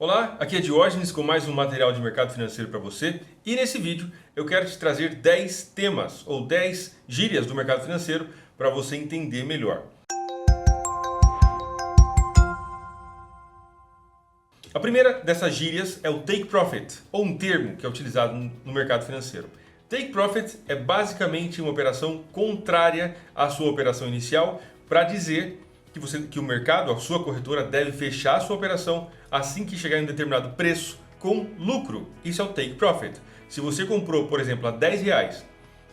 Olá, aqui é Diógenes com mais um material de mercado financeiro para você e nesse vídeo eu quero te trazer 10 temas ou 10 gírias do mercado financeiro para você entender melhor. A primeira dessas gírias é o take profit, ou um termo que é utilizado no mercado financeiro. Take profit é basicamente uma operação contrária à sua operação inicial para dizer que o mercado, a sua corretora, deve fechar a sua operação assim que chegar em um determinado preço com lucro. Isso é o take profit. Se você comprou, por exemplo, a R$10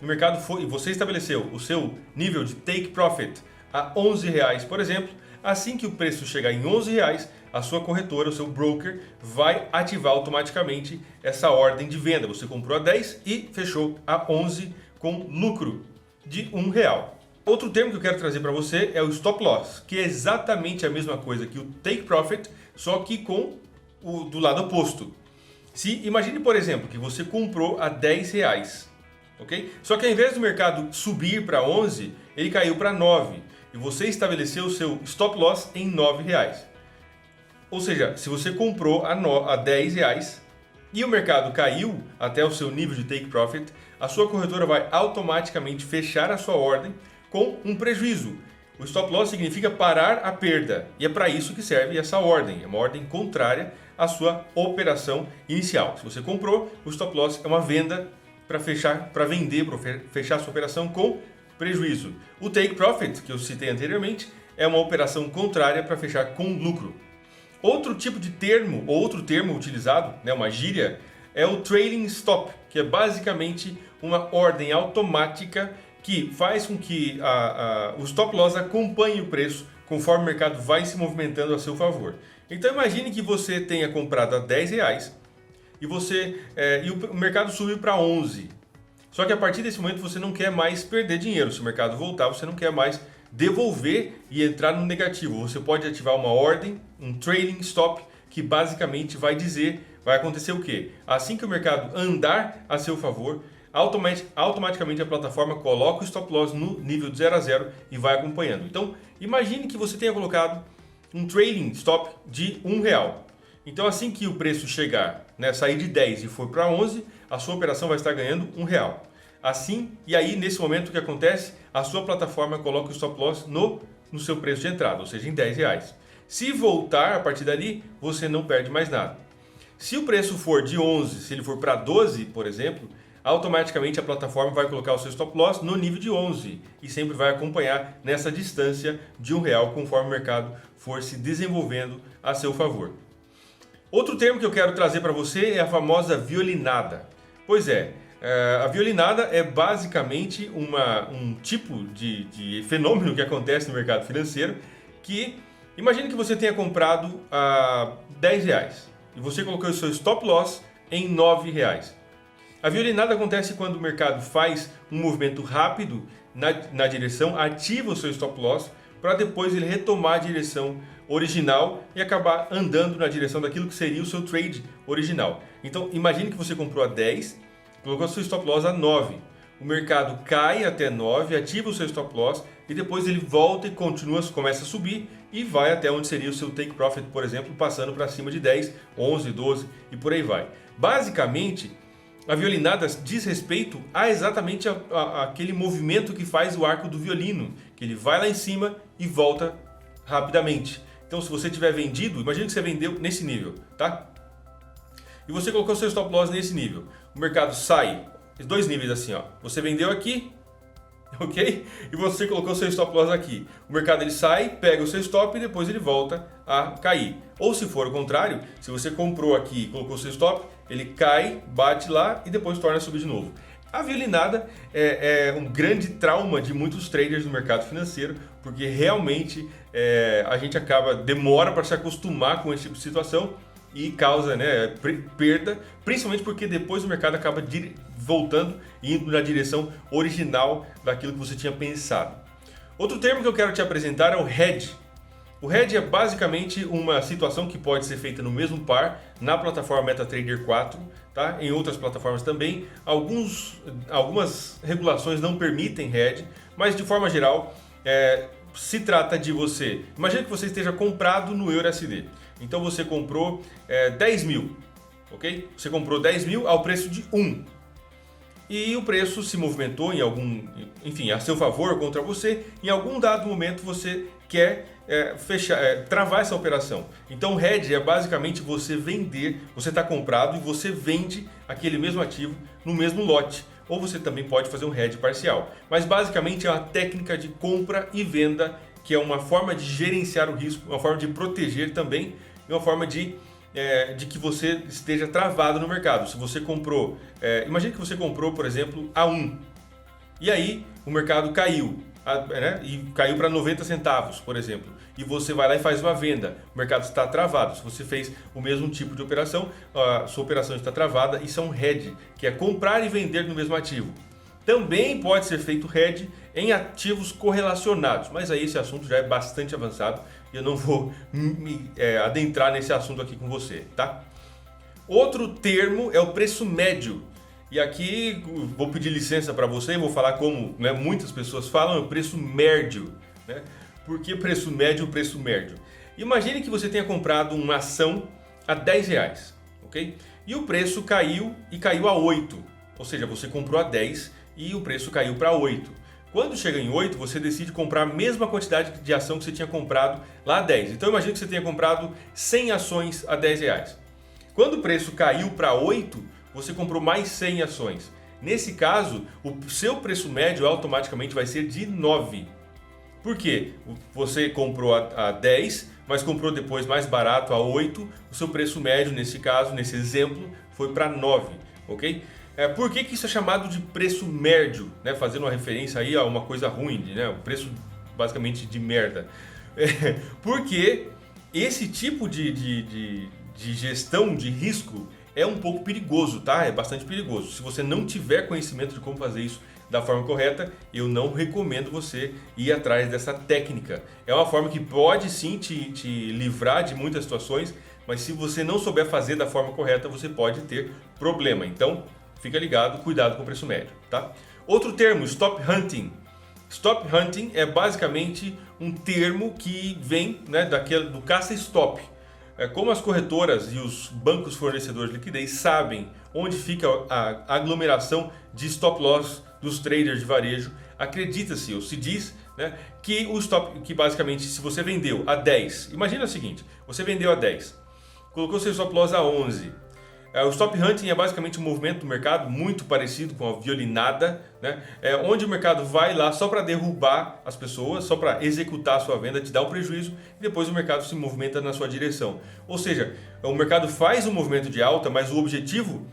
no mercado e você estabeleceu o seu nível de take profit a R$11, por exemplo, assim que o preço chegar em R$11, a sua corretora, o seu broker, vai ativar automaticamente essa ordem de venda. Você comprou a 10 e fechou a 11 com lucro de R$1. Outro termo que eu quero trazer para você é o stop loss, que é exatamente a mesma coisa que o take profit, só que do lado oposto. Imagine, por exemplo, que você comprou a R$10, ok? Só que ao invés do mercado subir para 11, ele caiu para 9 e você estabeleceu o seu stop loss em R$9. Ou seja, se você comprou a R$10 e o mercado caiu até o seu nível de take profit, a sua corretora vai automaticamente fechar a sua ordem com um prejuízo. O stop loss significa parar a perda e é para isso que serve essa ordem. É uma ordem contrária à sua operação inicial. Se você comprou, o stop loss é uma venda para fechar a sua operação com prejuízo. O take profit, que eu citei anteriormente, é uma operação contrária para fechar com lucro. Outro tipo de termo, ou outro termo utilizado, uma gíria, é o trailing stop, que é basicamente uma ordem automática que faz com que o stop loss acompanhe o preço conforme o mercado vai se movimentando a seu favor. Então imagine que você tenha comprado a R$10 e o mercado subiu para 11. Só que a partir desse momento você não quer mais perder dinheiro. Se o mercado voltar, você não quer mais devolver e entrar no negativo. Você pode ativar uma ordem, um trailing stop, que basicamente vai acontecer o quê? Assim que o mercado andar a seu favor, automaticamente a plataforma coloca o stop loss no nível de 0 a 0 e vai acompanhando. Então, imagine que você tenha colocado um trailing stop de R$1. Então, assim que o preço chegar, sair de 10 e for para 11, a sua operação vai estar ganhando R$1. E aí, nesse momento, o que acontece? A sua plataforma coloca o stop loss no seu preço de entrada, ou seja, em R$10. Se voltar a partir dali, você não perde mais nada. Se o preço for de 11, se ele for para 12, por exemplo, automaticamente a plataforma vai colocar o seu stop loss no nível de 11 e sempre vai acompanhar nessa distância de R$1 conforme o mercado for se desenvolvendo a seu favor. Outro termo que eu quero trazer para você é a famosa violinada. Pois é, a violinada é basicamente um tipo de fenômeno que acontece no mercado financeiro que, imagine que você tenha comprado a R$10 e você colocou o seu stop loss em R$9. A violinada acontece quando o mercado faz um movimento rápido na direção, ativa o seu stop loss para depois ele retomar a direção original e acabar andando na direção daquilo que seria o seu trade original. Então imagine que você comprou a 10, colocou o seu stop loss a 9. O mercado cai até 9, ativa o seu stop loss e depois ele volta e começa a subir e vai até onde seria o seu take profit, por exemplo, passando para cima de 10, 11, 12 e por aí vai. Basicamente, a violinada diz respeito a exatamente aquele movimento que faz o arco do violino, que ele vai lá em cima e volta rapidamente. Então, se você tiver vendido, imagine que você vendeu nesse nível, tá? E você colocou seu stop loss nesse nível. O mercado sai, dois níveis assim, ó. Você vendeu aqui, ok? E você colocou seu stop loss aqui. O mercado ele sai, pega o seu stop e depois ele volta a cair. Ou se for o contrário, se você comprou aqui e colocou seu stop, ele cai, bate lá e depois torna a subir de novo. A violinada é um grande trauma de muitos traders no mercado financeiro, porque realmente a gente demora para se acostumar com esse tipo de situação e causa perda, principalmente porque depois o mercado acaba voltando e indo na direção original daquilo que você tinha pensado. Outro termo que eu quero te apresentar é o hedge. O hedge é basicamente uma situação que pode ser feita no mesmo par na plataforma MetaTrader 4, tá? Em outras plataformas também. Algumas regulações não permitem hedge, mas de forma geral se trata de você... Imagina que você esteja comprado no EURUSD. Então você comprou 10 mil, ok? Você comprou 10 mil ao preço de 1. E o preço se movimentou enfim, a seu favor ou contra você. Em algum dado momento você quer travar essa operação. Então hedge é basicamente você vender, você está comprado e você vende aquele mesmo ativo no mesmo lote. Ou você também pode fazer um hedge parcial. Mas basicamente é uma técnica de compra e venda, que é uma forma de gerenciar o risco, uma forma de proteger também, e uma forma de que você esteja travado no mercado. Se você comprou, imagine que você comprou, por exemplo, a 1, e aí o mercado caiu, e caiu para 90 centavos, por exemplo, e você vai lá e faz uma venda, o mercado está travado. Se você fez o mesmo tipo de operação, a sua operação está travada. Isso é um hedge, que é comprar e vender no mesmo ativo. Também pode ser feito hedge em ativos correlacionados, mas aí esse assunto já é bastante avançado e eu não vou me adentrar nesse assunto aqui com você, tá? Outro termo é o preço médio. E aqui vou pedir licença para você e vou falar como muitas pessoas falam, é o preço médio, né? Por que preço médio? Preço médio. Imagine que você tenha comprado uma ação a R$10, ok? E o preço caiu a 8, ou seja, você comprou a 10 e o preço caiu para 8. Quando chega em 8, você decide comprar a mesma quantidade de ação que você tinha comprado lá a 10. Então imagine que você tenha comprado 100 ações a R$10. Quando o preço caiu para 8, você comprou mais 100 ações. Nesse caso, o seu preço médio automaticamente vai ser de 9. Por quê? Você comprou a 10, mas comprou depois mais barato a 8. O seu preço médio, nesse caso, nesse exemplo, foi para 9, ok? Por que isso é chamado de preço médio? Fazendo uma referência aí a uma coisa ruim, um preço basicamente de merda. Porque esse tipo de gestão de risco é um pouco perigoso, tá? É bastante perigoso. Se você não tiver conhecimento de como fazer isso da forma correta, eu não recomendo você ir atrás dessa técnica. É uma forma que pode sim te livrar de muitas situações, mas se você não souber fazer da forma correta, você pode ter problema. Então, fica ligado, cuidado com o preço médio, tá? Outro termo, stop hunting. Stop hunting é basicamente um termo que vem do caça-stop. Como as corretoras e os bancos fornecedores de liquidez sabem onde fica a aglomeração de stop loss dos traders de varejo, acredita-se ou se diz que basicamente se você vendeu a 10, imagina o seguinte, você vendeu a 10, colocou seu stop loss a 11, o stop hunting é basicamente um movimento do mercado muito parecido com a violinada, onde o mercado vai lá só para derrubar as pessoas, só para executar a sua venda, te dar um prejuízo e depois o mercado se movimenta na sua direção. Ou seja, o mercado faz um movimento de alta, mas o objetivo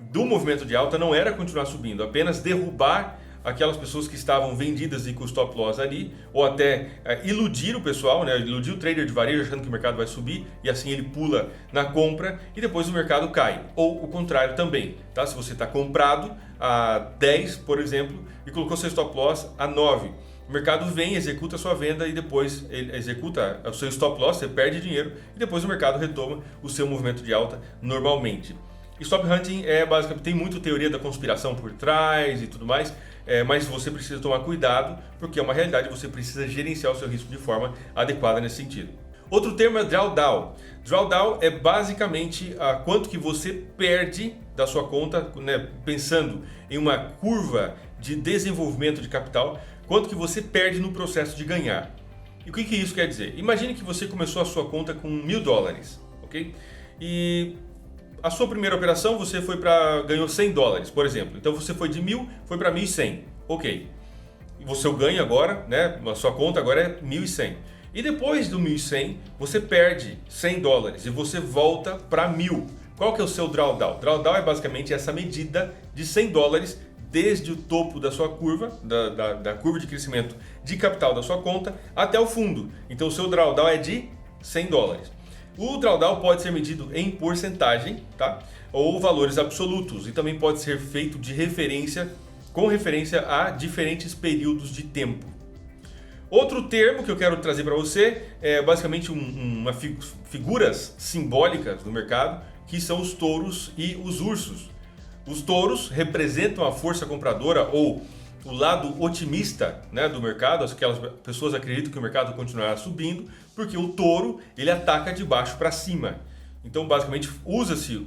do movimento de alta não era continuar subindo, apenas derrubar aquelas pessoas que estavam vendidas e com stop loss ali, ou até iludir o pessoal, iludir o trader de varejo achando que o mercado vai subir e assim ele pula na compra e depois o mercado cai, ou o contrário também, tá? Se você está comprado a 10, por exemplo, e colocou seu stop loss a 9, o mercado vem, executa a sua venda e depois ele executa o seu stop loss, você perde dinheiro e depois o mercado retoma o seu movimento de alta normalmente. Stop hunting basicamente tem muita teoria da conspiração por trás e tudo mais, mas você precisa tomar cuidado porque é uma realidade, você precisa gerenciar o seu risco de forma adequada nesse sentido. Outro termo é drawdown. Drawdown é basicamente quanto que você perde da sua conta, pensando em uma curva de desenvolvimento de capital, quanto que você perde no processo de ganhar. E o que isso quer dizer? Imagine que você começou a sua conta com $1.000, ok? E a sua primeira operação você ganhou $100, por exemplo. Então você foi de 1.000, foi para 1.100, ok? E o seu ganho agora, a sua conta agora é 1.100. E depois do 1.100 você perde $100 e você volta para 1.000. Qual que é o seu drawdown? Drawdown é basicamente essa medida de $100 desde o topo da sua curva, da curva de crescimento de capital da sua conta até o fundo. Então o seu drawdown é de $100. O drawdown pode ser medido em porcentagem, tá? Ou valores absolutos, e também pode ser feito com referência a diferentes períodos de tempo. Outro termo que eu quero trazer para você é basicamente figuras simbólicas do mercado, que são os touros e os ursos. Os touros representam a força compradora ou o lado otimista, né, do mercado. Aquelas pessoas acreditam que o mercado continuará subindo porque o touro ele ataca de baixo para cima. Então basicamente usa-se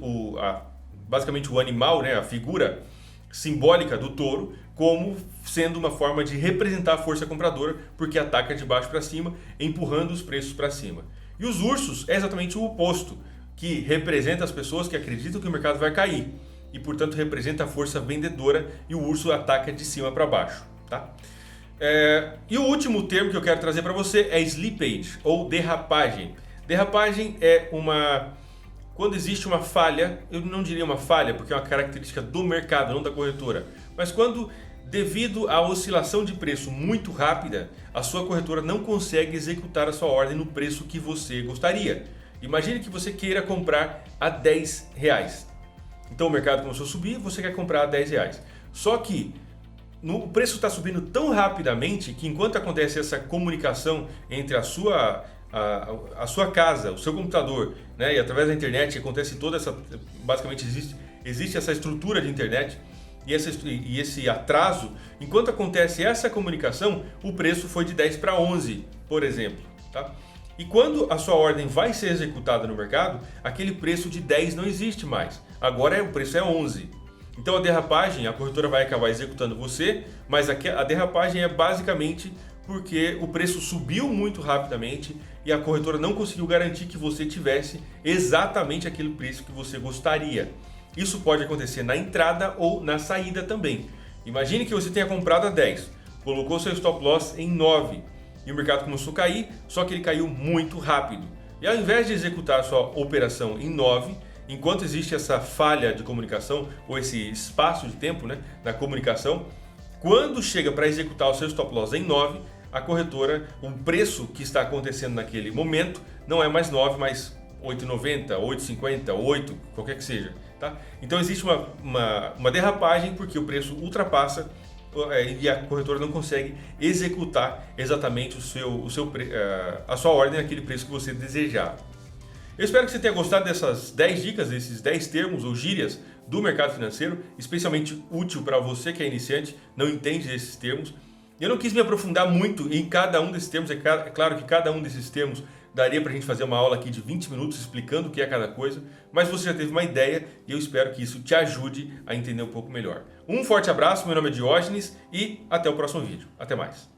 basicamente o animal, né, a figura simbólica do touro, como sendo uma forma de representar a força compradora, porque ataca de baixo para cima, empurrando os preços para cima. E os ursos é exatamente o oposto, que representa as pessoas que acreditam que o mercado vai cair e, portanto, representa a força vendedora, e o urso ataca de cima para baixo. Tá? E o último termo que eu quero trazer para você é slippage, ou derrapagem. Derrapagem é quando existe uma falha, eu não diria uma falha, porque é uma característica do mercado, não da corretora, mas quando, devido à oscilação de preço muito rápida, a sua corretora não consegue executar a sua ordem no preço que você gostaria. Imagine que você queira comprar a R$10. Então o mercado começou a subir, você quer comprar a R$10. Só que o preço está subindo tão rapidamente que, enquanto acontece essa comunicação entre a sua casa, o seu computador, né, e através da internet acontece toda essa, basicamente existe essa estrutura de internet e esse atraso. Enquanto acontece essa comunicação, o preço foi de 10 para 11, por exemplo, tá? E quando a sua ordem vai ser executada no mercado, aquele preço de 10 não existe mais. Agora o preço é 11. Então a derrapagem, a corretora vai acabar executando você, mas a derrapagem é basicamente porque o preço subiu muito rapidamente e a corretora não conseguiu garantir que você tivesse exatamente aquele preço que você gostaria. Isso pode acontecer na entrada ou na saída também. Imagine que você tenha comprado a 10, colocou seu stop loss em 9 e o mercado começou a cair, só que ele caiu muito rápido. E ao invés de executar a sua operação em 9, enquanto existe essa falha de comunicação ou esse espaço de tempo, né, na comunicação, quando chega para executar o seu stop loss em 9, a corretora, o preço que está acontecendo naquele momento não é mais 9, mas 8,90, 8,50, 8, qualquer que seja. Tá? Então existe uma derrapagem porque o preço ultrapassa e a corretora não consegue executar exatamente a sua ordem naquele preço que você desejava. Eu espero que você tenha gostado dessas 10 dicas, desses 10 termos ou gírias do mercado financeiro, especialmente útil para você que é iniciante, não entende desses termos. Eu não quis me aprofundar muito em cada um desses termos, é claro que cada um desses termos daria para a gente fazer uma aula aqui de 20 minutos explicando o que é cada coisa, mas você já teve uma ideia e eu espero que isso te ajude a entender um pouco melhor. Um forte abraço, meu nome é Diógenes e até o próximo vídeo. Até mais.